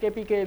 KPK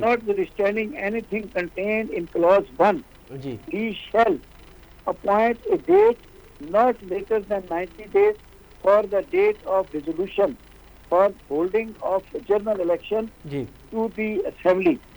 notwithstanding anything contained in clause 1 he shall appoint a date not later than 90 days for the date of resolution for holding of general election to the assembly।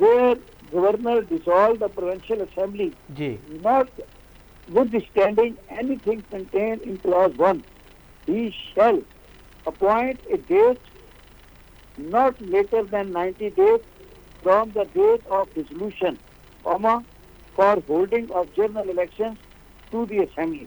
where governor dissolve the provincial assembly not withstanding anything contained in clause 1 he shall appoint a date not later than 90 days from the date of dissolution, for holding of general elections to the assembly।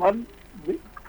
1,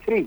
3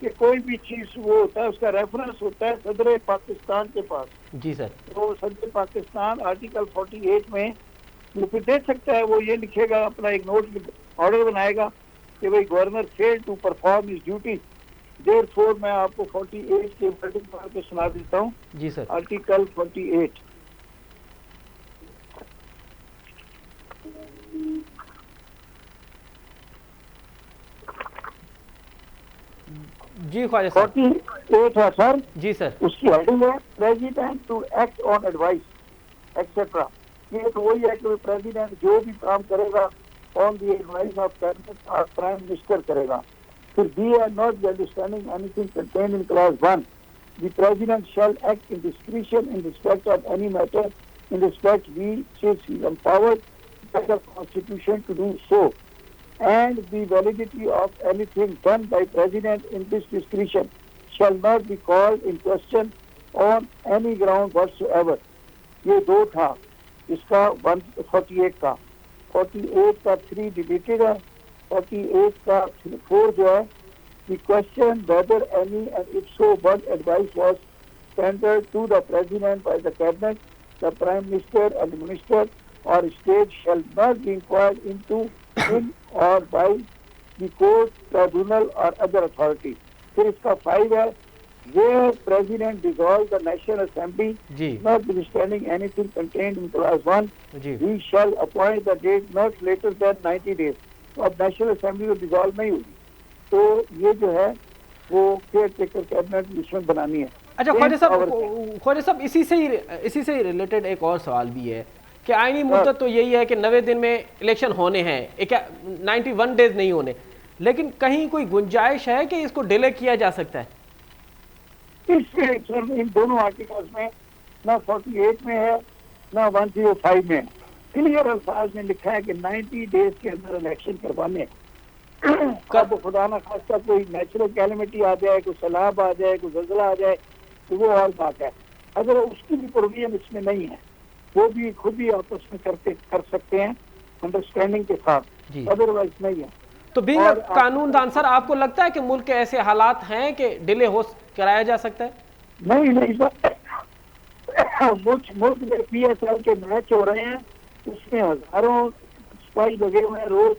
کہ کوئی بھی چیز وہ ہوتا ہے اس کا reference ہوتا ہے صدر پاکستان کے پاس. جی سر. تو صدر پاکستان آرٹیکل 48 میں وہ پھر دیکھ سکتا ہے, وہ یہ لکھے گا, اپنا ایک نوٹ آرڈر بنائے گا کہ بھائی governor fail to perform his duty. Therefore میں آپ کو 48 کے ورڈنگ پڑھ کے سنا دیتا ہوں. جی سر. آرٹیکل 48. جی خواجہ صاحب. 48 ہے سر. جی سر. اس کی ہیڈنگ ہے president to act on advice etcetera. یہ تو وہی ہے کہ پریزیڈنٹ جو بھی کام کرے گا on the advice of cabinet اور پرائم منسٹر کرے گا. پھر they are not understanding anything contained in clause 1. The president shall act in discretion in respect of any matter in respect which is empowered by the Constitution to do so, and the validity of anything done by President in this discretion shall not be called in question on any ground whatsoever. یہ دو تھا اس کا 148 کا. 48 کا 3 deleted ہے. 48 کا 4 جو ہے the question whether any and if so what advice was tendered to the President by the Cabinet, the Prime Minister and the Minister or State shall not be inquired into in or by the court, tribunal or other authority. پھر اس کا 5 ہے where President dissolve the National Assembly, notwithstanding anything contained in clause 1, he shall appoint the date not later than 90 days. تو اب national assembly کو dissolve نہیں ہوگی, تو یہ جو ہے وہ کیئر ٹیکر کیبنٹ مشن بنانی ہے. اچھا خواجہ صاحب اسی سے ہی ریلیٹڈ ایک اور سوال بھی ہے کہ آئینی مدت تو یہی ہے کہ 90 دن میں الیکشن ہونے ہیں, 91 ڈیز نہیں ہونے, لیکن کہیں کوئی گنجائش ہے کہ اس کو ڈیلے کیا جا سکتا ہے؟ ان دونوں آرٹیکلز میں نہ 48 میں ہے نہ 105 میں. کلیئر الفاظ میں لکھا ہے کہ 90 ڈیز کے اندر الیکشن کروانے. اب خدا نہ خواستہ کوئی نیچرل کیلمٹی آ جائے, کوئی سیلاب آ جائے, کوئی زلزلہ آ جائے تو وہ اور بات ہے. اگر اس کی بھی پروویژن اس میں نہیں ہے, وہ بھی خود ہی آپس میں کر سکتے ہیں انڈرسٹینڈنگ کے ساتھ, ادروائز نہیں ہے. تو بھی قانون دان سر, آپ کو لگتا ہے کہ ملک کے ایسے حالات ہیں کہ ڈیلے کرایا جا سکتا ہے؟ نہیں ملک میں پی ایس ایل کے میچ ہو رہے ہیں, اس میں ہزاروں سپاہی لگے ہوئے ہیں, روز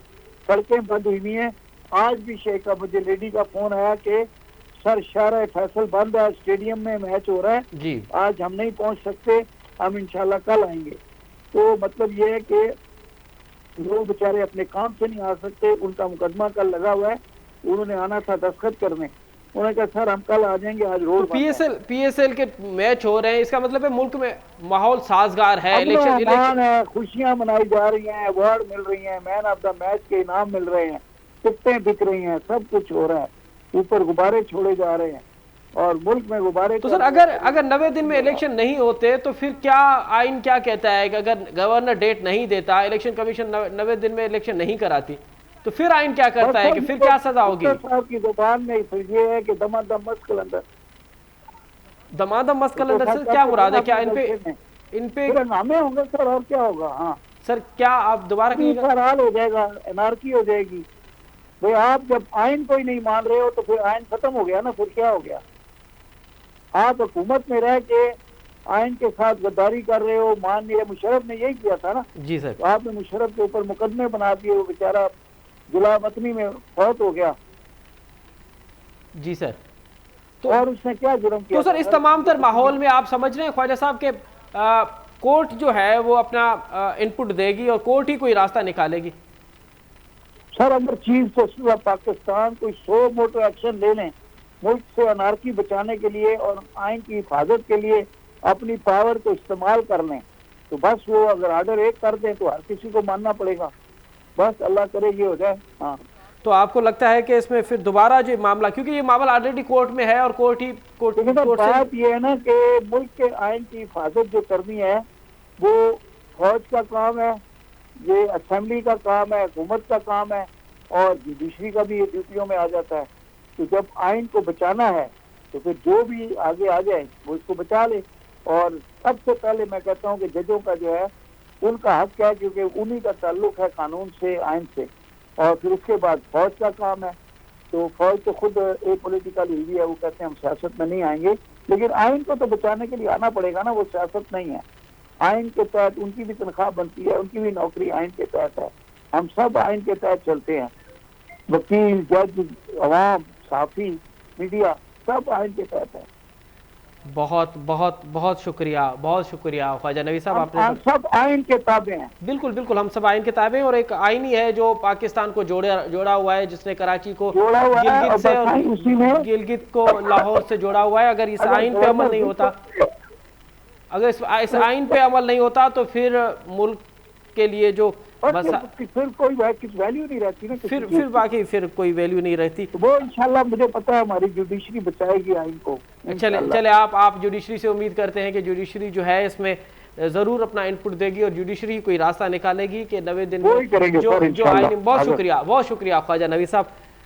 سڑکیں بند ہوئی ہیں. آج بھی شیخ کا مجھے لیڈی کا فون آیا کہ سر شارع فیصل بند ہے, اسٹیڈیم میں میچ ہو رہا ہے, آج ہم نہیں پہنچ سکتے, ہم انشاءاللہ کل آئیں گے. تو مطلب یہ ہے کہ لوگ بیچارے اپنے کام سے نہیں آ سکتے, ان کا مقدمہ کل لگا ہوا ہے, انہوں نے آنا تھا دستخط کرنے, انہوں نے کہا سر ہم کل آ جائیں گے, آج روڈ پی ایس ایل کے میچ ہو رہے ہیں, اس کا مطلب ہے ملک میں ماحول سازگار ہے, الیکشن ہے, خوشیاں منائی جا رہی ہیں, ایوارڈ مل رہی ہیں, مین آف دا میچ کے انعام مل رہے ہیں, ٹکٹیں بک رہی ہیں, سب کچھ ہو رہا ہے, اوپر غبارے چھوڑے جا رہے ہیں اور ملک میں غبارے. تو سر اگر 90 دن میں الیکشن نہیں ہوتے تو پھر کیا آئین کیا کہتا ہے کہ اگر گورنر ڈیٹ نہیں دیتا, الیکشن کمیشن 90 دن میں الیکشن نہیں کراتی, تو پھر آئین کیا کرتا ہے کہ پھر کیا سزا ہوگی؟ صاحب کی زبان میں یہ ہے کہ دمادم مسکل اندر. دمادم مسکل اندر سے کیا مراد ہے؟ کیا ان پہ نامے ہوں گے سر, اور کیا ہوگا؟ ہاں سر کیا آپ دوبارہ کہیے گا؟ حال ہو جائے گا, انارکی ہو جائے گی. بھئی آپ جب آئین کوئی نہیں مان رہے ہو تو پھر آئین ختم ہو گیا نا, پھر کیا ہو گیا؟ آپ حکومت میں رہ کے آئین کے ساتھ غداری کر رہے ہو, مان نہیں رہے. مشرف نے یہی کیا تھا نا. جی سر. آپ نے مشرف کے اوپر مقدمے بنا دیے, وہ بیچارہ جلا وطنی میں فوت ہو گیا. جی سر. اور اس نے کیا جرم کیا؟ تو سر اس تمام تر ماحول میں آپ سمجھ رہے ہیں خواجہ صاحب کہ کورٹ جو ہے وہ اپنا انپٹ دے گی اور کورٹ ہی کوئی راستہ نکالے گی؟ سر اگر چیز تو پاکستان کوئی 100 موٹر ایکشن لے لیں ملک سے انارکی بچانے کے لیے اور آئین کی حفاظت کے لیے, اپنی پاور کو استعمال کر لیں, تو بس وہ اگر آرڈر ایک کر دیں تو ہر کسی کو ماننا پڑے گا. بس اللہ کرے یہ ہو جائے. ہاں تو آپ کو لگتا ہے کہ اس میں پھر دوبارہ جو معاملہ, کیونکہ یہ معاملہ آلریڈی کورٹ میں ہے اور کورٹ بات یہ ہے نا کہ ملک کے آئین کی حفاظت جو کرنی ہے وہ فوج کا کام ہے, یہ اسمبلی کا کام ہے, حکومت کا کام ہے, اور جوڈیشری کا بھی یہ ڈیوٹیوں میں آ جاتا ہے. تو جب آئین کو بچانا ہے تو پھر جو بھی آگے آ جائے وہ اس کو بچا لے. اور سب سے پہلے میں کہتا ہوں کہ ججوں کا جو ہے ان کا حق ہے, کیونکہ انہی کا تعلق ہے قانون سے, آئین سے, اور پھر اس کے بعد فوج کا کام ہے. تو فوج تو خود پولیٹیکل ہوئی ہے, وہ کہتے ہیں ہم سیاست میں نہیں آئیں گے, لیکن آئین کو تو بچانے کے لیے آنا پڑے گا نا, وہ سیاست نہیں ہے. آئین کے تحت ان کی بھی تنخواہ بنتی ہے, ان کی بھی نوکری آئین کے تحت ہے. ہم سب آئین کے تحت چلتے ہیں, وکیل, جج, عوام, صحافی, میڈیا, سب آئین کے تحت ہے. بہت بہت بہت شکریہ, بہت شکریہ خواجہ نوید صاحب, آپ نے ہم سب آئین کے تابع ہیں. بالکل بالکل, ہم سب آئین کے تابع ہیں, اور ایک آئینی ہے جو پاکستان کو جوڑا ہوا ہے, جس نے کراچی کو گلگت سے اور گلگت کو لاہور سے جوڑا ہوا ہے. اگر اس آئین پہ عمل نہیں ہوتا, اگر اس آئین پہ عمل نہیں ہوتا تو پھر ملک کے لیے جو پھر کوئی ویلیو نہیں رہتی نا, پھر باقی پھر کوئی ویلیو نہیں رہتی. وہ انشاءاللہ مجھے پتا ہے ہماری جوڈیشری بچائے گی آئین کو. چلے آپ جوڈیشری سے امید کرتے ہیں کہ جوڈیشری جو ہے اس میں ضرور اپنا انپٹ دے گی, اور جوڈیشری کوئی راستہ نکالے گی کہ 90 دن میں جو آئین. بہت شکریہ خواجہ نوید صاحب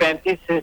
35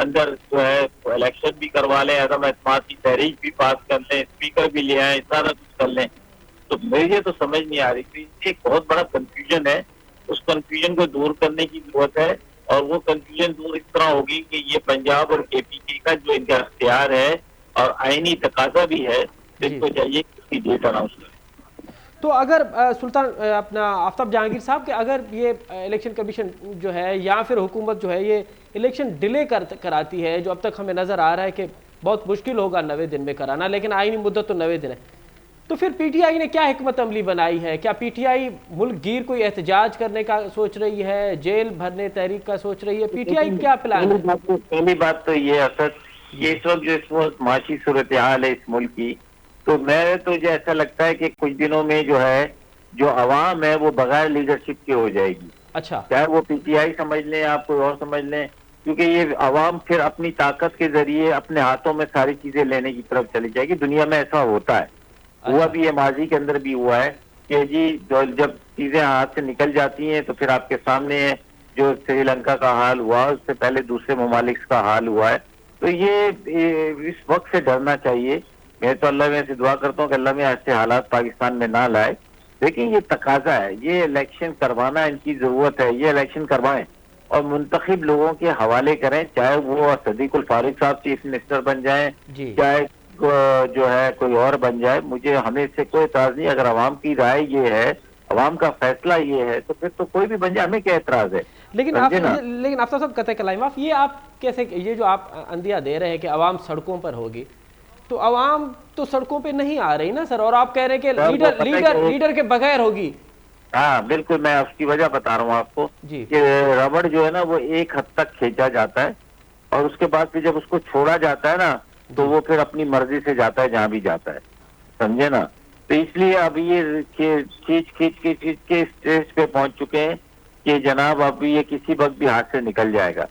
اندر جو ہے الیکشن بھی کروا لیں, عدم اعتماد کی تحریک بھی پاس کر لیں, اسپیکر بھی لے آئیں, سارا کچھ کر لیں. تو مجھے تو سمجھ نہیں آ رہی کہ ایک بہت بڑا کنفیوژن ہے, اس کنفیوژن کو دور کرنے کی ضرورت ہے. اور وہ کنفیوژن دور اس طرح ہوگی کہ یہ پنجاب اور کے پی کے کا جو ان کا اختیار ہے اور آئینی تقاضا بھی ہے, اس کو چاہیے کہ اس کی ڈیٹ اناؤنس کریں. تو اگر سلطان اپنا آفتاب جہانگیر صاحب کہ اگر یہ الیکشن کمیشن جو ہے یا پھر حکومت جو ہے یہ الیکشن ڈیلے کراتی ہے, جو اب تک ہمیں نظر آ رہا ہے کہ بہت مشکل ہوگا 90 دن میں کرانا, لیکن آئینی مدت تو 90 دن ہے, تو پھر پی ٹی آئی نے کیا حکمت عملی بنائی ہے؟ کیا پی ٹی آئی ملک گیر کوئی احتجاج کرنے کا سوچ رہی ہے, جیل بھرنے تحریک کا سوچ رہی ہے؟ پی ٹی آئی کیا پلان ہے؟ پہلی بات تو یہ اسد کہ اس وقت جو اس وقت معاشی صورتحال ہے اس ملک کی, تو میں تو ایسا لگتا ہے کہ کچھ دنوں میں جو ہے جو عوام ہے وہ بغیر لیڈرشپ کے ہو جائے گی. اچھا, چاہے وہ پی ٹی آئی سمجھ لیں, آپ کوئی اور سمجھ لیں, کیونکہ یہ عوام پھر اپنی طاقت کے ذریعے اپنے ہاتھوں میں ساری چیزیں لینے کی طرف چلی جائے گی. دنیا میں ایسا ہوتا ہے, ہوا بھی ہے, ماضی کے اندر بھی ہوا ہے کہ جی جب چیزیں ہاتھ سے نکل جاتی ہیں تو پھر آپ کے سامنے جو سری لنکا کا حال ہوا, اس سے پہلے دوسرے ممالک کا حال ہوا ہے. تو یہ اس وقت سے ڈرنا چاہیے. میں تو اللہ میں سے دعا کرتا ہوں کہ اللہ میں ایسے حالات پاکستان میں نہ لائے. لیکن یہ تقاضا ہے, یہ الیکشن کروانا ان کی ضرورت ہے, یہ الیکشن کروائیں اور منتخب لوگوں کے حوالے کریں, چاہے وہ صدیق الفارق صاحب چیف منسٹر بن جائیں, چاہے جو ہے کوئی اور بن جائے. مجھے ہمیں سے کوئی اعتراض نہیں, اگر عوام کی رائے یہ ہے, عوام کا فیصلہ یہ ہے, تو پھر تو کوئی بھی بن جائے, ہمیں کیا اعتراض ہے؟ لیکن آفتاب صاحب قطع کلام, یہ آپ کیسے, یہ جو آپ اندیا دے رہے ہیں کہ عوام سڑکوں پر ہوگی, تو عوام تو سڑکوں پہ نہیں آ رہی نا سر, اور آپ کہہ رہے ہیں کہ لیڈر کے بغیر ہوگی. ہاں بالکل, میں اس کی وجہ بتا رہا ہوں آپ کو کہ ربڑ جو ہے نا وہ ایک حد تک کھینچا جاتا ہے, اور اس کے بعد پھر جب اس کو چھوڑا جاتا ہے نا تو وہ پھر اپنی مرضی سے جاتا ہے جہاں بھی جاتا ہے, سمجھے نا. تو اس لیے اب یہ کھینچ کے اسٹیج پہ پہنچ چکے ہیں کہ جناب اب یہ کسی وقت بھی ہاتھ سے نکل جائے گا.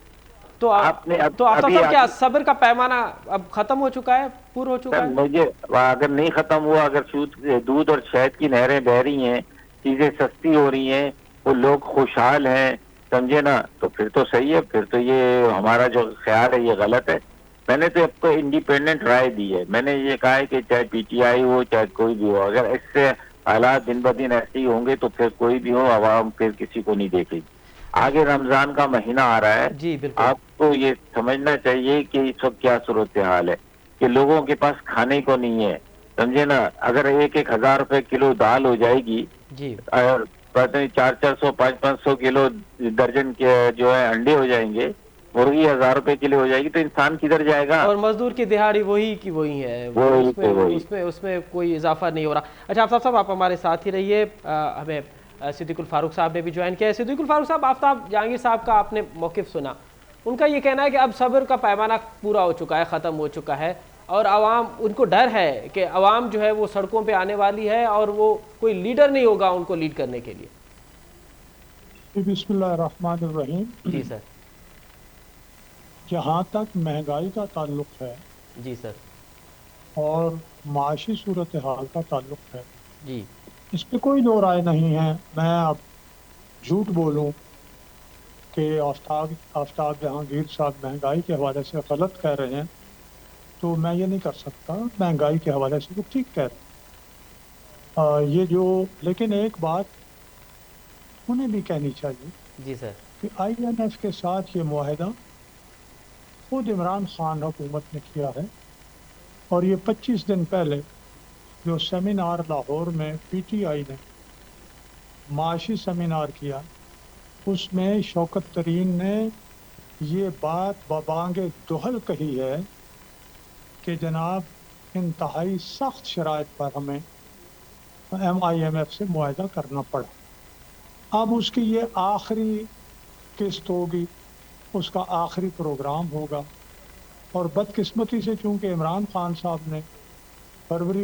تو آفتاب صاحب کیا صبر کا پیمانہ اب ختم ہو چکا ہے, پور ہو چکا ہے؟ مجھے اگر نہیں ختم ہوا, اگر دودھ اور شہد کی نہریں بہ رہی ہیں, چیزیں سستی ہو رہی ہیں, وہ لوگ خوشحال ہیں, سمجھے نا, تو پھر تو صحیح ہے. پھر تو یہ ہمارا جو خیال ہے یہ غلط ہے. میں نے تو اب کو انڈیپینڈنٹ رائے دی ہے. میں نے یہ کہا ہے کہ چاہے پی ٹی آئی ہو چاہے کوئی بھی ہو, اگر اس سے حالات دن بہ دن ایسے ہی ہوں گے تو پھر کوئی بھی ہو, عوام پھر کسی کو نہیں دیکھے گی. آگے رمضان کا مہینہ آ رہا ہے, آپ کو یہ سمجھنا چاہیے کہ اس وقت کیا صورتحال ہے کہ لوگوں کے پاس کھانے کو نہیں ہے, سمجھے نا. اگر 1,000 روپے کلو دال ہو جائے گی, 400 500 کلو درجن کے جو ہے انڈے ہو جائیں گے, مرغی 1000 روپے کلو ہو جائے گی, تو انسان کدھر جائے گا؟ اور مزدور کی دہاڑی وہی کی وہی ہے, اس میں کوئی اضافہ نہیں ہو رہا. اچھا آفتاب صاحب آپ ہمارے ساتھ ہی رہیے, ہمیں صدیق الفاروق صاحب نے بھی جوائن کیا ہے. صدیق الفاروق صاحب, آفتاب جہانگیر صاحب کا آپ نے موقف سنا, ان کا یہ کہنا ہے کہ اب صبر کا پیمانہ پورا ہو چکا ہے, ختم ہو چکا ہے, اور عوام, ان کو ڈر ہے کہ عوام جو ہے وہ سڑکوں پہ آنے والی ہے اور وہ کوئی لیڈر نہیں ہوگا ان کو لیڈ کرنے کے لیے. بسم اللہ الرحمن الرحیم. جی سر. جہاں تک مہنگائی کا تعلق ہے, جی سر, اور معاشی صورتحال کا تعلق ہے, جی, اس پہ کوئی دو رائے نہیں ہے. میں اب جھوٹ بولوں کہ آفتاب جہانگیر صاحب مہنگائی کے حوالے سے غلط کہہ رہے ہیں تو میں یہ نہیں کر سکتا. مہنگائی کے حوالے سے وہ ٹھیک کہہ رہے ہیں. یہ جو, لیکن ایک بات انہیں بھی کہنی چاہیے. جی سر. کہ آئی ایم ایف کے ساتھ یہ معاہدہ خود عمران خان حکومت نے کیا ہے, اور یہ 25 دن پہلے جو سیمینار لاہور میں پی ٹی آئی نے معاشی سیمینار کیا, اس میں شوکت ترین نے یہ بات ببانگ دہل کہی ہے کہ جناب انتہائی سخت شرائط پر ہمیں آئی ایم ایف سے معاہدہ کرنا پڑا. اب اس کی یہ آخری قسط ہوگی, اس کا آخری پروگرام ہوگا, اور بدقسمتی سے چونکہ عمران خان صاحب نے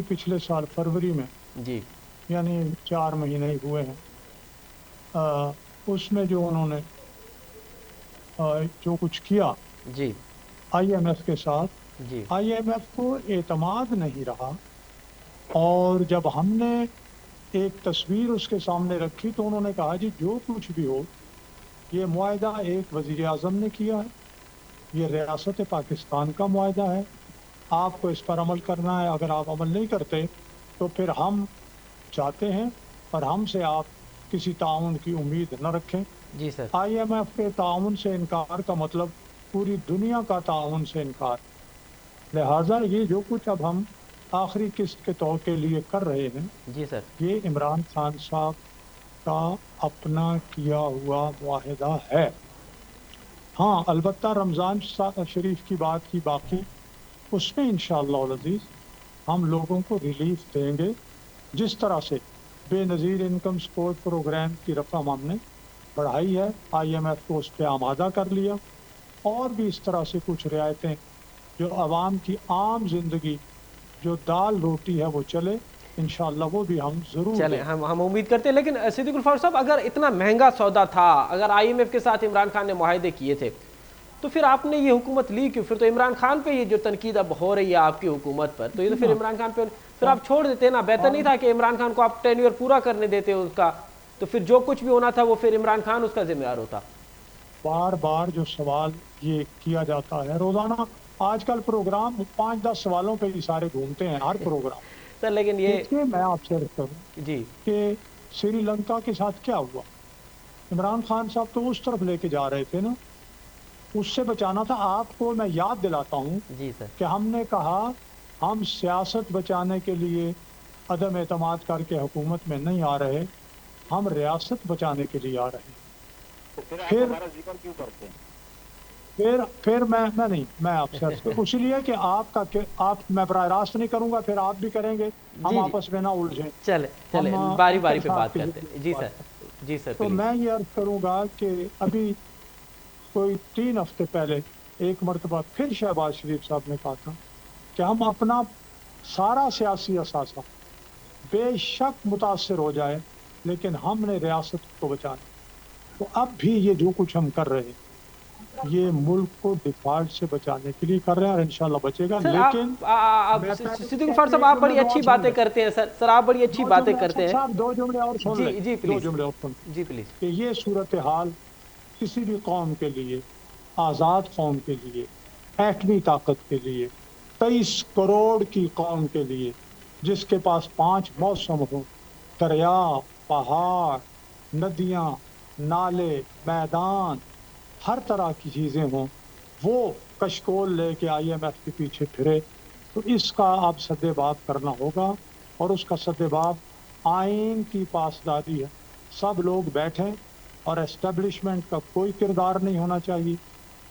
پچھلے سال فروری میں, جی, یعنی 4 مہینے ہی ہوئے ہیں, اس میں جو انہوں نے جو کچھ کیا جی, آئی ایم ایف کے ساتھ, جی, آئی ایم ایف کو اعتماد نہیں رہا. اور جب ہم نے ایک تصویر اس کے سامنے رکھی تو انہوں نے کہا جی جو کچھ بھی ہو, یہ معاہدہ ایک وزیر اعظم نے کیا ہے, یہ ریاست پاکستان کا معاہدہ ہے, آپ کو اس پر عمل کرنا ہے. اگر آپ عمل نہیں کرتے تو پھر ہم چاہتے ہیں اور ہم سے آپ کسی تعاون کی امید نہ رکھیں. جی سر. آئی ایم ایف کے تعاون سے انکار کا مطلب پوری دنیا کا تعاون سے انکار. لہٰذا یہ جو کچھ اب ہم آخری قسط کے طور کے لیے کر رہے ہیں, جی سر, یہ عمران خان صاحب کا اپنا کیا ہوا معاہدہ ہے. ہاں البتہ رمضان شریف کی بات کی باقی, اس میں انشاءاللہ العزیز ہم لوگوں کو ریلیف دیں گے. جس طرح سے بے نظیر انکم سپورٹ پروگرام کی رقم ہم نے بڑھائی ہے, آئی ایم ایف کو اس پہ آمادہ کر لیا, اور بھی اس طرح سے کچھ رعایتیں جو عوام کی عام زندگی جو دال روٹی ہے وہ چلے, انشاءاللہ وہ بھی ہم ضرور چلیں, دیں. ہم امید کرتے ہیں. لیکن صدیق الفاروق صاحب, اگر اتنا مہنگا سودا تھا, اگر آئی ایم ایف کے ساتھ عمران خان نے معاہدے کیے تھے, تو پھر آپ نے یہ حکومت لی کیوں؟ پھر تو عمران خان پہ یہ جو تنقید اب ہو رہی ہے آپ کی حکومت پر, تو یہ تو پھر عمران خان پہ پھر آپ چھوڑ دیتے نا. بہتر نہیں تھا کہ عمران خان کو آپ ٹینیور پورا کرنے دیتے اس کا, تو پھر جو کچھ بھی ہونا تھا وہ پھر عمران خان اس کا ذمہ دار ہوتا. بار بار جو سوال یہ کیا جاتا ہے روزانہ, آج کل پروگرام 5-10 سوالوں پہ ہی سارے گھومتے ہیں ہر پروگرام. سر لیکن یہ میں آپ سے عرض کروں جی کہ سری لنکا کے ساتھ کیا ہوا, عمران خان صاحب تو اس طرف لے کے جا رہے تھے نا, اس سے بچانا تھا. آپ کو میں یاد دلاتا ہوں جی سر, کہ ہم نے کہا ہم سیاست بچانے کے لیے عدم اعتماد کر کے حکومت میں نہیں آ رہے, ہم ریاست بچانے کے لیے آ رہے ہیں. پھر ہمارا ذکر کیوں کرتے ہیں؟ پھر میں آپ سے اس لیے کہ آپ میں براہ راست نہیں کروں گا, پھر آپ بھی کریں گے, ہم آپس میں نہ الجھیں. چلے باری باری پہ بات کرتے ہیں. جی سر, جی سر. تو میں یہ عرض کروں گا کہ ابھی کوئی 3 ہفتے پہلے ایک مرتبہ پھر شہباز شریف صاحب نے کہا تھا کہ ہم اپنا سارا سیاسی اثاثہ بے شک متاثر ہو جائے لیکن ہم نے ریاست کو بچانا. تو اب بھی یہ جو کچھ ہم کر رہے ہیں یہ ملک کو ڈیفالٹ سے بچانے کے لیے کر رہے ہیں, اور انشاءاللہ بچے گا. لیکن صدیق الفاروق صاحب, آپ بڑی اچھی باتیں کرتے ہیں سر, آپ بڑی اچھی باتیں کرتے ہیں. 2 جملے اور سن لیں. جی پلیز, 2 جملے اور سن جی پلیز. کہ یہ صورتحال کسی بھی قوم کے لیے, آزاد قوم کے لیے, ایٹمی طاقت کے لیے, 23 کروڑ کی قوم کے لیے جس کے پاس 5 موسم ہوں, دریا, پہاڑ, ندیاں, نالے, میدان, ہر طرح کی چیزیں ہوں, وہ کشکول لے کے آئی ایم ایف کے پیچھے پھرے, تو اس کا اب سدباب کرنا ہوگا. اور اس کا سدباب آئین کی پاسداری ہے. سب لوگ بیٹھیں, اور اسٹیبلشمنٹ کا کوئی کردار نہیں ہونا چاہیے.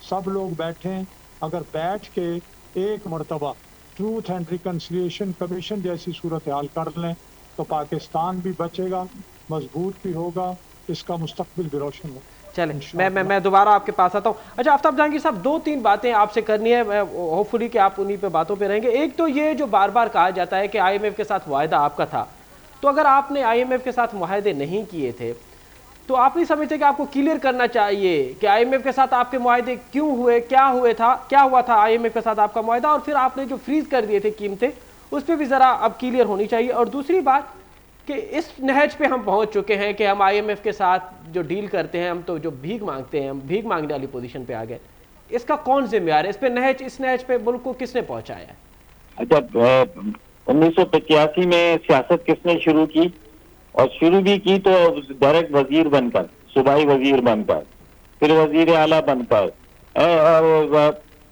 سب لوگ بیٹھیں, اگر بیٹھ کے ایک مرتبہ ٹروتھ اینڈ ریکنسیلیشن کمیشن جیسی صورتحال کر لیں تو پاکستان بھی بچے گا, مضبوط بھی ہوگا, اس کا مستقبل بھی روشن ہوگا. چلیں میں دوبارہ آپ کے پاس آتا ہوں. اچھا آفتاب جہانگیر صاحب, 2-3 باتیں آپ سے کرنی ہے, ہوپ فلی کہ آپ انہی پہ باتوں پہ رہیں گے. ایک تو یہ جو بار بار کہا جاتا ہے کہ آئی ایم ایف کے ساتھ معاہدہ آپ کا تھا, تو اگر آپ نے آئی ایم ایف کے ساتھ معاہدے نہیں کیے تھے تو آپ نہیں سمجھتے کہ آپ کو کلیئر کرنا چاہیے کہ آئی ایم ایف کے ساتھ آپ کے معاہدے کیوں ہوئے, کیا ہوا تھا آئی ایم ایف کے ساتھ آپ کا معاہدہ, اور پھر آپ نے جو فریز کر دیے تھے قیمتیں, اس پہ بھی ذرا اب کلیئر ہونی چاہیے. اور دوسری بات کہ اس نہج پہ ہم پہنچ چکے ہیں کہ ہم آئی ایم ایف کے ساتھ جو ڈیل کرتے ہیں, ہم تو جو بھیک مانگتے ہیں, ہم بھیک مانگنے والی پوزیشن پہ آ گئے. اس کا کون ذمہ دار ہے؟ اس نہج پہ ملک کو کس نے پہنچایا ہے؟ اچھا, 1985 میں سیاست کس نے شروع کی, اور شروع بھی کی تو ڈائریکٹ وزیر بن کر, صوبائی وزیر بن کر, پھر وزیر اعلیٰ بن کر. اور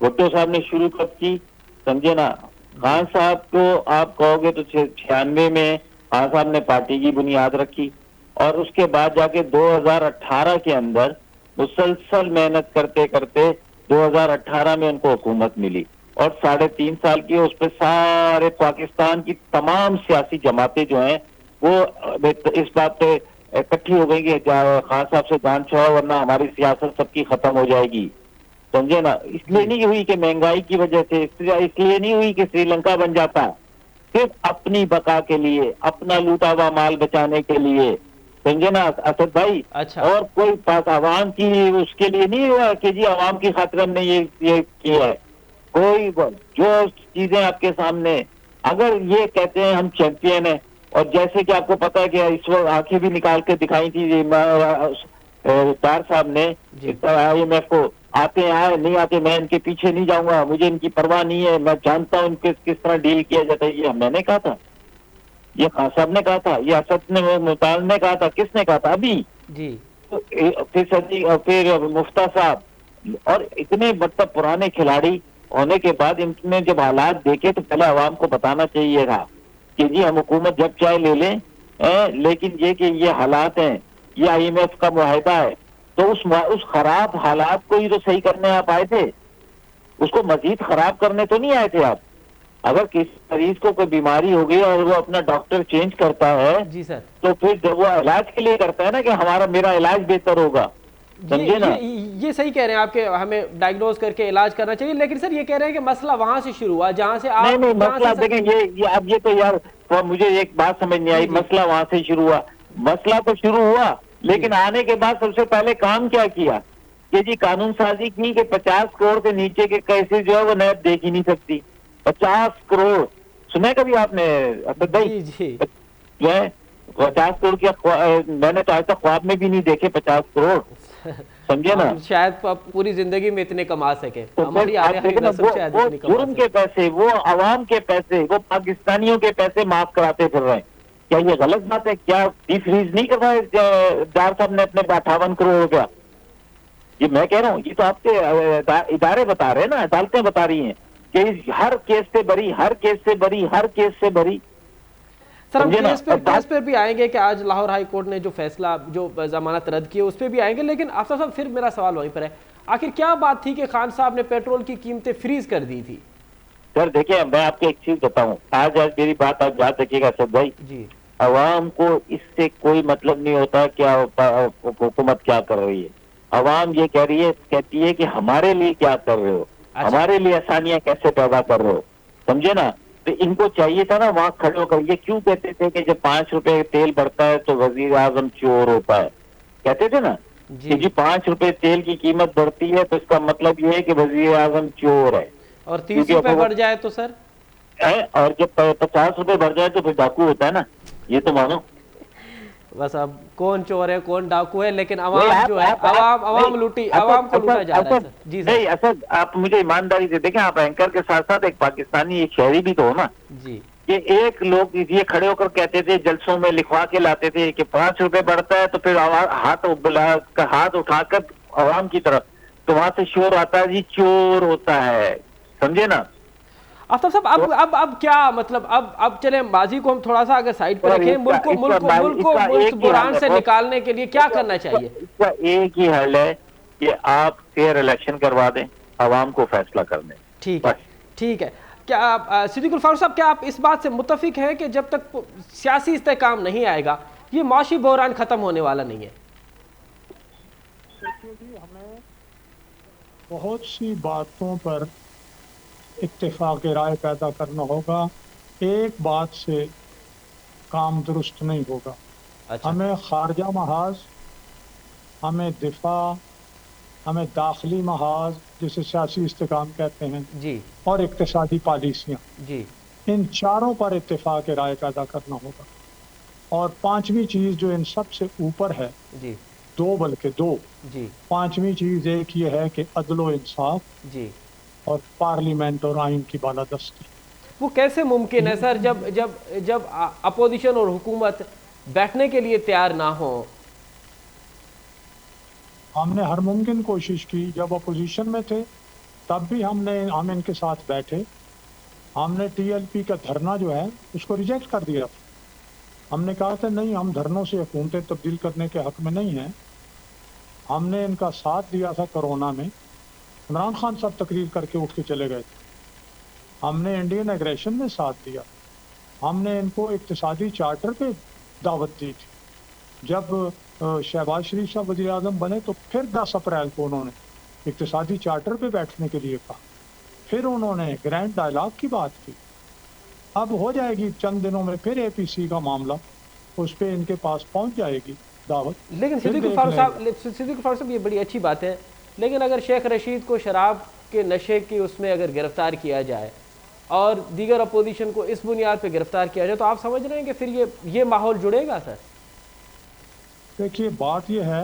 بھٹو صاحب نے شروع کب کی, سمجھے نا. خان صاحب کو آپ کہو گے تو 96 میں خان صاحب نے پارٹی کی بنیاد رکھی, اور اس کے بعد جا کے 2018 کے اندر مسلسل محنت کرتے کرتے 2018 میں ان کو حکومت ملی, اور 3.5 سال کی اس پہ سارے پاکستان کی تمام سیاسی جماعتیں جو ہیں وہ اس بات پہ اکٹھی ہو گئی کہ خان صاحب سے جان چھوڑو ورنہ ہماری سیاست سب کی ختم ہو جائے گی, سمجھے نا. اس لیے نہیں ہوئی کہ مہنگائی کی وجہ سے, اس لیے نہیں ہوئی کہ سری لنکا بن جاتا, صرف اپنی بقا کے لیے, اپنا لوٹا ہوا مال بچانے کے لیے, سمجھے نا اسد بھائی. اور کوئی پاس عوام کی اس کے لیے نہیں ہوا کہ جی عوام کی خاطر ہم نے یہ کیا ہے. کوئی جو چیزیں آپ کے سامنے, اگر یہ کہتے ہیں ہم چیمپئن ہیں, اور جیسے کہ آپ کو پتا ہے کہ اس وقت آنکھیں بھی نکال کے دکھائی تھی تار صاحب نے آئی ایم ایف کو, آتے ہیں آئے, نہیں آتے میں ان کے پیچھے نہیں جاؤں گا, مجھے ان کی پرواہ نہیں ہے, میں جانتا ہوں ان کے کس طرح ڈیل کیا جاتا ہے. یہ میں نے کہا تھا, یہ خان صاحب نے کہا تھا, یہ اسد نے مطالع نے کہا تھا, کس نے کہا تھا ابھی؟ جی پھر مفتہ صاحب, اور اتنے مطلب پرانے کھلاڑی ہونے کے بعد ان نے جب حالات دیکھے تو پہلے عوام کو بتانا چاہیے تھا کہ جی ہم حکومت جب چاہے لے لیں, لیکن یہ کہ یہ حالات ہیں, یہ آئی ایم ایف کا معاہدہ ہے, تو اس خراب حالات کو ہی تو صحیح کرنے آپ آئے تھے, اس کو مزید خراب کرنے تو نہیں آئے تھے آپ. اگر کسی مریض کو کوئی بیماری ہو گئی اور وہ اپنا ڈاکٹر چینج کرتا ہے جی سر, تو پھر جب وہ علاج کے لیے کرتا ہے نا کہ میرا علاج بہتر ہوگا, سمجھے نا. یہ صحیح کہہ رہے ہیں آپ کہ ہمیں ڈائگنوز کر کے علاج کرنا چاہیے, لیکن سر یہ کہہ رہے ہیں کہ مسئلہ وہاں سے شروع ہوا جہاں سے آپ. نہیں مسئلہ دیکھیں, یہ اب یہ تو یار مجھے ایک بات سمجھ نہیں آئی, مسئلہ وہاں سے شروع ہوا, مسئلہ تو شروع ہوا لیکن آنے کے بعد سب سے پہلے کام کیا کیا کہ جی قانون سازی کی کہ 50 کروڑ کے نیچے کے کیسے جو ہے وہ نیب دیکھ ہی نہیں سکتی. 50 کروڑ سنے کبھی آپ نے اسد بھائی؟ جو ہے 50 کروڑ کی میں نے تو آج تک خواب میں بھی نہیں دیکھے 50 کروڑ, سمجھے نا. شاید پوری زندگی میں اتنے کما سکے. وہ جرم کے پیسے, وہ عوام کے پیسے, وہ پاکستانیوں کے پیسے معاف کراتے پھر رہے ہیں. کیا یہ غلط بات ہے؟ کیا ڈی فریز نہیں کروائے ڈار صاحب نے اپنے 58 کروڑ روپیہ؟ یہ میں کہہ رہا ہوں, یہ تو آپ کے ادارے بتا رہے ہیں نا, عدالتیں بتا رہی ہیں کہ ہر کیس سے بری, ہر کیس سے بری, ہر کیس سے بری. سر ہم کیس پہ بھی آئیں گے کہ آج لاہور ہائی کورٹ نے جو فیصلہ جو ضمانت رد کی ہے اس پہ بھی آئیں گے, لیکن آفتاب صاحب پھر میرا سوال وہیں پر ہے, آخر کیا بات تھی کہ خان صاحب نے پیٹرول کی قیمتیں فریز کر دی تھی؟ سر دیکھیں, میں آپ کو ایک چیز بتاؤں, آج میری بات آپ یاد رکھیے گا سب بھائی, جی عوام کو اس سے کوئی مطلب نہیں ہوتا کیا حکومت کیا کر رہی ہے. عوام یہ کہتی ہے کہ ہمارے لیے کیا کر رہے ہو, ہمارے لیے آسانیاں کیسے پیدا کر رہے ہو, سمجھے نا. تو ان کو چاہیے تھا نا وہاں کھڑے ہو کر, یہ کیوں کہتے تھے کہ جب 5 روپے تیل بڑھتا ہے تو وزیر اعظم چور ہوتا ہے, کہتے تھے نا کہ جی 5 روپے تیل کی قیمت بڑھتی ہے تو اس کا مطلب یہ ہے کہ وزیر اعظم چور ہے, اور 30 روپے بڑھ جائے تو سر, اور جب 50 روپے بڑھ جائے تو پھر ڈاکو ہوتا ہے نا. یہ تو مانو بس اب کون چور ہے کون ڈاکو ہے, لیکن عوام جو ہے عوام لوٹی, عوام کو لوٹا جا رہا ہے. جی نہیں اسد, آپ مجھے ایمانداری سے دیکھیں, آپ اینکر کے ساتھ ساتھ ایک پاکستانی ایک شہری بھی تو ہو نا. جی کہ ایک لوگ یہ کھڑے ہو کر کہتے تھے, جلسوں میں لکھوا کے لاتے تھے کہ 5 روپے بڑھتا ہے تو پھر ہاتھ اٹھا کر عوام کی طرف, تو وہاں سے شور آتا ہے جی چور ہوتا ہے, سمجھے نا. آفتاب صاحب اب کیا مطلب, اب چلیں ماضی کو ہم تھوڑا سا اگر سائڈ پہ رکھیں, ملک کو اس بحران سے نکالنے کے لیے کیا کرنا چاہیے؟ اس کا ایک ہی حل ہے کہ آپ فیئر الیکشن کروا دیں, عوام کو فیصلہ کر دیں. ٹھیک ہے. کیا صدیق الفاروق صاحب, کیا آپ اس بات سے متفق ہیں کہ جب تک سیاسی استحکام نہیں آئے گا یہ معاشی بحران ختم ہونے والا نہیں ہے؟ ہمیں بہت سی باتوں پر اتفاق رائے پیدا کرنا ہوگا, ایک بات سے کام درست نہیں ہوگا. ہمیں خارجہ محاذ, ہمیں دفاع, ہمیں داخلی محاذ جسے سیاسی استحکام کہتے ہیں, جی, اور اقتصادی پالیسیاں, جی, ان چاروں پر اتفاق رائے پیدا کرنا ہوگا. اور پانچویں چیز جو ان سب سے اوپر ہے, جی, بلکہ دو, جی, پانچویں چیز ایک یہ ہے کہ عدل و انصاف, جی, اور پارلیمنٹ اور آئین کی بالادستی. وہ کیسے ممکن ہے سر جب اپوزیشن اور حکومت بیٹھنے کے لیے تیار نہ ہو؟ ہم نے ہر ممکن کوشش کی, جب اپوزیشن میں تھے تب بھی ہم ان کے ساتھ بیٹھے. ہم نے ٹی ایل پی کا دھرنا جو ہے اس کو ریجیکٹ کر دیا. ہم نے کہا تھا نہیں, ہم دھرنوں سے حکومتیں تبدیل کرنے کے حق میں نہیں ہیں. ہم نے ان کا ساتھ دیا تھا کورونا میں, عمران خان صاحب تقریر کر کے اٹھ کے چلے گئے تھے. ہم نے انڈین ایگریشن میں ساتھ دیا. ہم نے ان کو اقتصادی چارٹر پہ دعوت دی تھی. جب شہباز شریف صاحب وزیر اعظم بنے تو پھر 10 اپریل کو انہوں نے اقتصادی چارٹر پہ بیٹھنے کے لیے کہا. پھر انہوں نے گرینڈ ڈائلاگ کی بات کی. اب ہو جائے گی چند دنوں میں پھر اے پی سی کا معاملہ, اس پہ ان کے پاس پہنچ جائے گی دعوت. لیکن صدیق الفاروق صاحب یہ بڑی اچھی بات ہے, لیکن اگر شیخ رشید کو شراب کے نشے کی اس میں اگر گرفتار کیا جائے اور دیگر اپوزیشن کو اس بنیاد پہ گرفتار کیا جائے تو آپ سمجھ رہے ہیں کہ پھر یہ ماحول جڑے گا سر؟ دیکھیے بات یہ ہے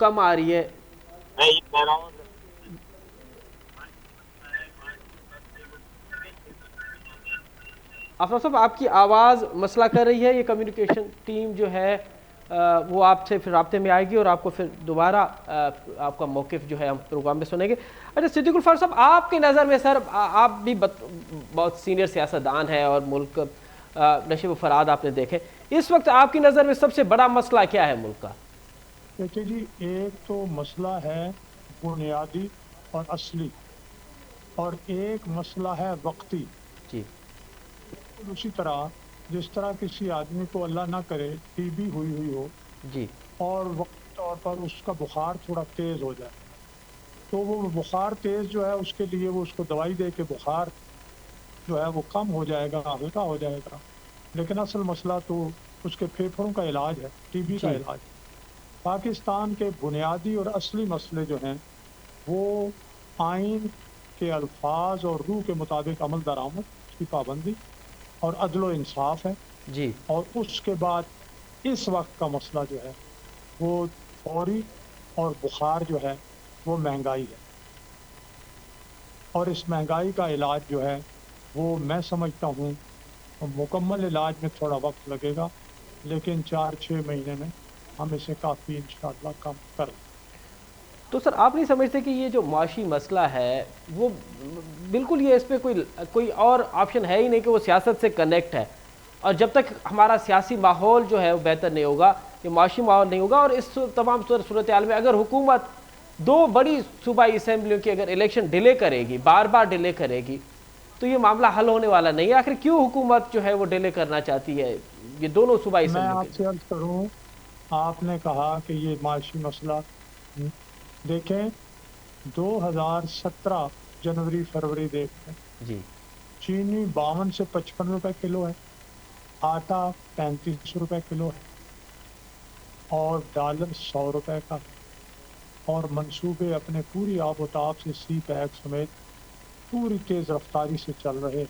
کم آ رہی ہے. میں یہ کہہ رہا ہوں آفتاب صاحب آپ کی آواز مسئلہ کر رہی ہے. یہ کمیونیکیشن ٹیم جو ہے وہ آپ سے پھر رابطے میں آئے گی اور آپ کو پھر دوبارہ آپ کا موقف جو ہے ہم پروگرام میں سنیں گے. اچھا صدیق الفاروق صاحب، آپ کی نظر میں سر، آپ بھی بہت سینئر سیاستدان ہیں اور ملک نشیب و فراد آپ نے دیکھے، اس وقت آپ کی نظر میں سب سے بڑا مسئلہ کیا ہے ملک کا؟ دیکھیے جی، ایک تو مسئلہ ہے بنیادی اور اصلی، اور ایک مسئلہ ہے وقتی. جی اسی طرح جس طرح کسی آدمی کو اللہ نہ کرے ٹی بی ہوئی ہو جی اور وقتی طور پر اس کا بخار تھوڑا تیز ہو جائے، تو وہ بخار تیز جو ہے اس کے لیے وہ اس کو دوائی دے کے بخار جو ہے وہ کم ہو جائے گا، ہلکا ہو جائے گا. لیکن اصل مسئلہ تو اس کے پھیپھڑوں کا علاج ہے، ٹی بی کا جی علاج. پاکستان کے بنیادی اور اصلی مسئلے جو ہیں وہ آئین کے الفاظ اور روح کے مطابق عمل درآمد کی پابندی اور عدل و انصاف ہے. جی اور اس کے بعد اس وقت کا مسئلہ جو ہے وہ فوری اور بخار جو ہے وہ مہنگائی ہے. اور اس مہنگائی کا علاج جو ہے وہ میں سمجھتا ہوں مکمل علاج میں تھوڑا وقت لگے گا، لیکن 4-6 مہینے میں ہم اسے کافی انشاءاللہ کم کر لیں. تو سر آپ نہیں سمجھتے کہ یہ جو معاشی مسئلہ ہے وہ بالکل، یہ اس پہ کوئی اور آپشن ہے ہی نہیں کہ وہ سیاست سے کنیکٹ ہے، اور جب تک ہمارا سیاسی ماحول جو ہے وہ بہتر نہیں ہوگا، یہ معاشی ماحول نہیں ہوگا، اور اس تمام صورتحال میں اگر حکومت 2 بڑی صوبائی اسمبلیوں کی اگر الیکشن ڈیلے کرے گی، بار بار ڈیلے کرے گی، تو یہ معاملہ حل ہونے والا نہیں ہے. آخر کیوں حکومت جو ہے وہ ڈیلے کرنا چاہتی ہے یہ دونوں صوبائی میں اسمبلیوں آپ سے عرض کروں، آپ نے کہا کہ یہ معاشی مسئلہ، دیکھیں 2017 جنوری فروری دیکھیں، جی چینی 52 سے 55 روپے کلو ہے، آٹا 35 روپے کلو ہے، اور ڈالر 100 روپے کا ہے. اور منصوبے اپنے پوری آب و تاب سے سی پیک سمیت پوری تیز رفتاری سے چل رہے.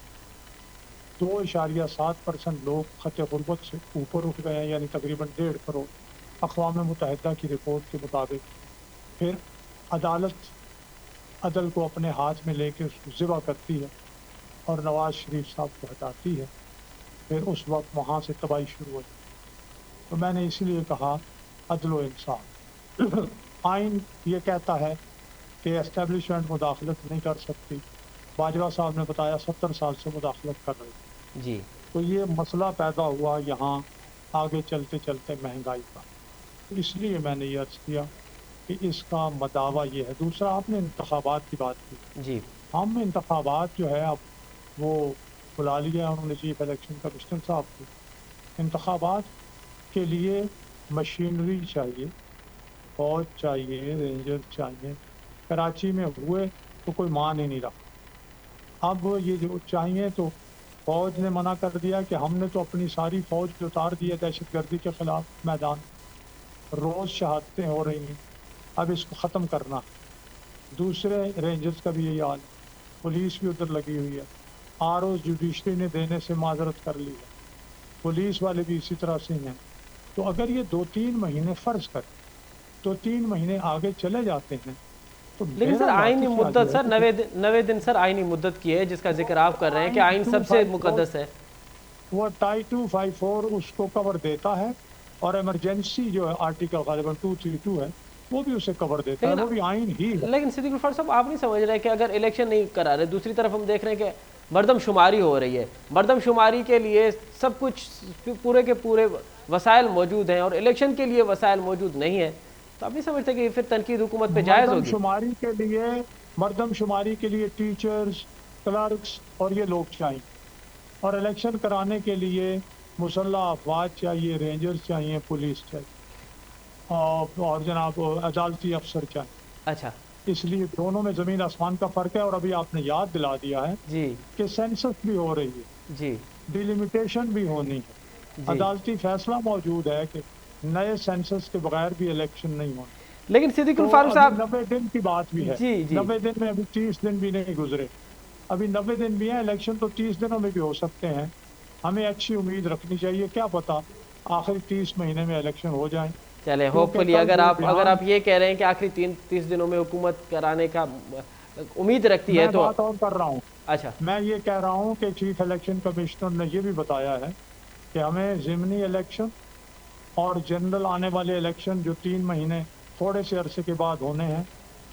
2.7% لوگ خط غربت سے اوپر اٹھ گئے ہیں، یعنی تقریباً 1.5 کروڑ اقوام متحدہ کی رپورٹ کے مطابق. پھر عدالت عدل کو اپنے ہاتھ میں لے کے اس کو ذبح کرتی ہے اور نواز شریف صاحب کو ہٹاتی ہے. پھر اس وقت وہاں سے تباہی شروع ہو جاتی. تو میں نے اسی لیے کہا عدل و انصاف. آئین یہ کہتا ہے کہ اسٹیبلشمنٹ مداخلت نہیں کر سکتی. باجوہ صاحب نے بتایا 70 سال سے مداخلت کر رہی. جی تو یہ مسئلہ پیدا ہوا یہاں آگے چلتے چلتے مہنگائی کا. اس لیے میں نے یہ عرض کیا کہ اس کا مداوع یہ ہے. دوسرا، آپ نے انتخابات کی بات کی. جی ہم انتخابات جو ہے اب وہ بلا لیا انہوں نے چیف الیکشن کمشنر صاحب کو. انتخابات کے لیے مشینری چاہیے، فوج چاہیے، رینجر چاہیے. کراچی میں ہوئے تو کوئی مان ہی نہیں رہا. اب یہ جو چاہیے تو فوج نے منع کر دیا کہ ہم نے تو اپنی ساری فوج اتار دی ہے دہشت گردی کے خلاف میدان. روز شہادتیں ہو رہی ہیں، اب اس کو ختم کرنا. دوسرے رینجرز کا بھی یہی حال ہے، پولیس بھی ادھر لگی ہوئی ہے. آر اوز جوڈیشری نے دینے سے معذرت کر لی ہے، پولیس والے بھی اسی طرح سے ہیں. تو اگر یہ 2-3 مہینے فرض کریں، 2-3 مہینے آگے چلے جاتے ہیں تو لیکن سر آئینی مدت سر 90 دن سر آئینی مدت کی ہے جس کا ذکر آپ کر رہے ہیں کہ آئین سب سے مقدس ہے. وہ 254 اس کو کور دیتا ہے، اور ایمرجنسی جو ہے آرٹیکل غالباً 232 ہے وہ بھی اسے کور دیتا ہے، وہ بھی آئین ہی ہے. لیکن صدیق الفاروق صاحب آپ نہیں سمجھ رہے کہ اگر الیکشن نہیں کرا رہے، دوسری طرف ہم دیکھ رہے ہیں کہ مردم شماری ہو رہی ہے، مردم شماری کے لیے سب کچھ پورے کے پورے وسائل موجود ہیں اور الیکشن کے لیے وسائل موجود نہیں ہیں، تو آپ نہیں سمجھتے کہ پھر تنقید حکومت پہ جائز ہوگی؟ مردم شماری کے لیے ٹیچرز، کلرکس اور یہ لوگ چاہیے، اور الیکشن کرانے کے لیے مسلح افواج چاہیے، رینجرز چاہیے، پولیس چاہیے، اور جناب عدالتی افسر چاہیے. اچھا، اس لیے دونوں میں زمین آسمان کا فرق ہے. اور ابھی آپ نے یاد دلا دیا ہے جی کہ سینسس بھی ہو رہی ہے، جی ڈیلیمیٹیشن بھی ہونی ہے. جی عدالتی فیصلہ موجود ہے کہ نئے سینسس کے بغیر بھی الیکشن نہیں ہونا. لیکن صدیق تو الفاروق ابھی صاحب 90 دن کی بات بھی ہے، جی جی 90 دن میں ابھی 30 دن بھی نہیں گزرے، ابھی 90 دن بھی ہیں. الیکشن تو 30 دنوں میں بھی ہو سکتے ہیں. ہمیں اچھی امید رکھنی چاہیے، کیا پتا آخر 30 مہینے میں الیکشن ہو جائیں چلے ہوپ فلی اگر آپ یہ کہہ رہے ہیں کہ آخری 30 دنوں میں حکومت کرانے کا امید رکھتی ہے تو بات اور کر رہا ہوں. اچھا میں یہ کہہ رہا ہوں کہ چیف الیکشن کمشنر نے یہ بھی بتایا ہے کہ ہمیں ضمنی الیکشن اور جنرل آنے والے الیکشن جو 3 مہینے تھوڑے سے عرصے کے بعد ہونے ہیں،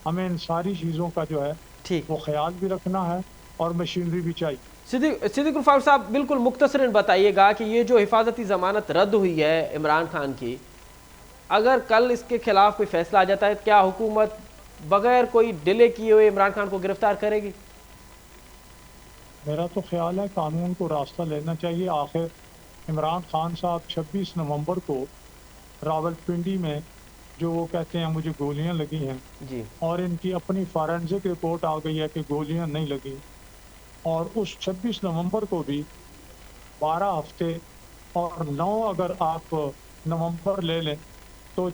ہمیں ان ساری چیزوں کا جو ہے ٹھیک وہ خیال بھی رکھنا ہے اور مشینری بھی چاہیے. صدیق الفاروق صاحب بالکل مختصراً بتائیے گا کہ یہ جو حفاظتی ضمانت رد ہوئی ہے عمران خان کی، اگر کل اس کے خلاف کوئی فیصلہ آ جاتا ہے کیا حکومت بغیر کوئی ڈیلے کیے ہوئے عمران خان کو گرفتار کرے گی؟ میرا تو خیال ہے قانون کو راستہ لینا چاہیے. آخر عمران خان صاحب 26 نومبر کو راولپنڈی میں جو وہ کہتے ہیں مجھے گولیاں لگی ہیں جی اور ان کی اپنی فارنزک رپورٹ آ گئی ہے کہ گولیاں نہیں لگی، اور اس 26 نومبر کو بھی 12 ہفتے اور 9 اگر آپ نومبر لے لیں تو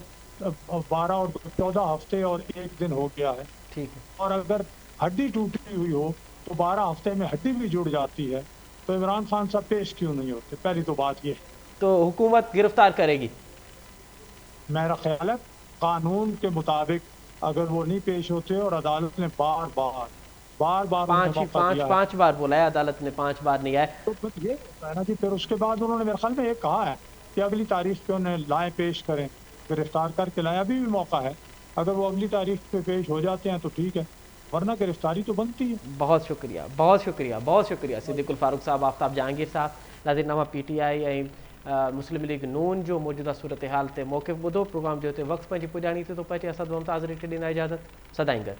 12 اور 14 ہفتے اور 1 دن ہو گیا ہے. ٹھیک ہے. اور اگر ہڈی ٹوٹی ہوئی ہو تو 12 ہفتے میں ہڈی بھی جڑ جاتی ہے، تو عمران خان صاحب پیش کیوں نہیں ہوتے؟ پہلی تو بات یہ ہے. تو حکومت گرفتار کرے گی؟ میرا خیال ہے قانون کے مطابق اگر وہ نہیں پیش ہوتے، اور عدالت نے بار بار انہیں موقع دیا ہے. 5 بار بولا ہے عدالت نے، 5 بار نہیں آئے. تو یہ ہوتا ہے نا جی. پھر اس کے بعد انہوں نے میرے خیال میں یہ کہا ہے کہ اگلی تاریخ پہ انہیں لائیں پیش کریں، گرفتار کر کے لائیں. ابھی بھی موقع ہے، اگر وہ اگلی تاریخ پہ پیش ہو جاتے ہیں تو ٹھیک ہے، ورنہ گرفتاری تو بنتی ہے. بہت شکریہ صدیق الفاروق صاحب، آفتاب جہانگیر صاحب. ناظرین نواں P T I Muslim league نون جو موجودہ صورتحال تے موقف بدھو پروگرام جو وقت پنجی پجانی تے تو پچے اسد ممتاز ریٹے ڈینا اجازت. سدائیں گھر.